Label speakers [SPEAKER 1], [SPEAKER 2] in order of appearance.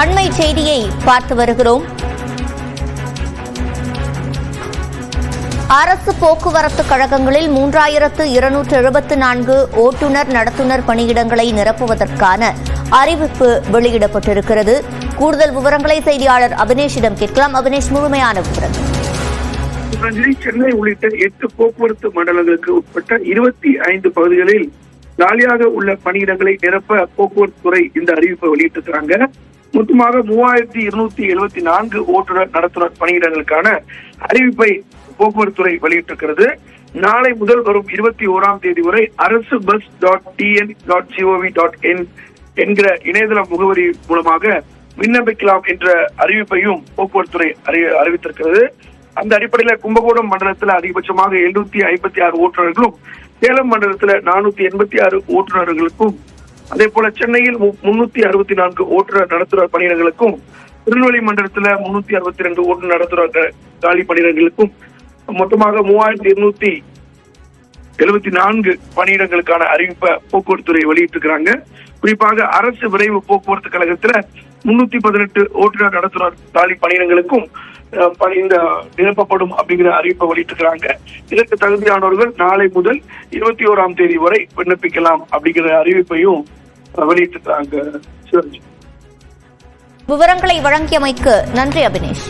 [SPEAKER 1] அண்மை செய்தியை பார்த்து வருகிறோம். அரசு போக்குவரத்து கழகங்களில் 3274 ஓட்டுநர் நடத்துனர் பணியிடங்களை நிரப்புவதற்கான அறிவிப்பு வெளியிடப்பட்டிருக்கிறது. கூடுதல் விவரங்களை செய்தியாளர் அபினேஷிடம் கேட்கலாம். அபினேஷ், முழுமையான விவரங்கள்.
[SPEAKER 2] சென்னை உள்ளிட்ட 8 போக்குவரத்து மண்டலங்களுக்கு உட்பட்ட 25 பகுதிகளில் காலியாக உள்ள பணியிடங்களை நிரப்ப போக்குவரத்து துறை இந்த அறிவிப்பை வெளியிட்டிருக்கிறாங்க. மொத்தமாக 3274 ஓட்டுநர் நடத்துனர் பணியிடங்களுக்கான அறிவிப்பை போக்குவரத்து துறை வெளியிட்டிருக்கிறது. நாளை முதல் வரும் 21ஆம் தேதி வரை அரசு bus.tn.gov.in என்கிற இணையதள முகவரி மூலமாக விண்ணப்பிக்கலாம் என்ற அறிவிப்பையும் போக்குவரத்து துறை அறிவித்திருக்கிறது. அந்த அடிப்படையில் கும்பகோணம் மண்டலத்தில் அதிகபட்சமாக 756 ஓட்டுநர்களும், சேலம் மண்டலத்தில் 486 ஓட்டுநர்களுக்கும், அதே போல சென்னையில் 364 ஓட்டுநர் நடத்துனர் பணியிடங்களுக்கும், திருநெல்வேலி மண்டலத்தில் 362 ஓட்டுநர் நடத்துனர் காலி பணியிடங்களுக்கும் மொத்தமாக 3274 பணியிடங்களுக்கான அறிவிப்பை போக்குவரத்து துறை வெளியிட்டிருக்கிறாங்க. குறிப்பாக அரசு விரைவு போக்குவரத்து கழகத்துல 318 ஓட்டுநர் நடத்துனர் காலி பணியிடங்களுக்கும் இந்த நிரப்பப்படும் அப்படிங்கிற அறிவிப்பை வெளியிட்டிருக்கிறாங்க. இதற்கு தகுதியானவர்கள் நாளை முதல் 21ஆம் தேதி வரை விண்ணப்பிக்கலாம் அப்படிங்கிற அறிவிப்பையும் வெளியிட்டிருக்கிறாங்க.
[SPEAKER 1] விவரங்களை வழங்கியமைக்கு நன்றி அபினேஷ்.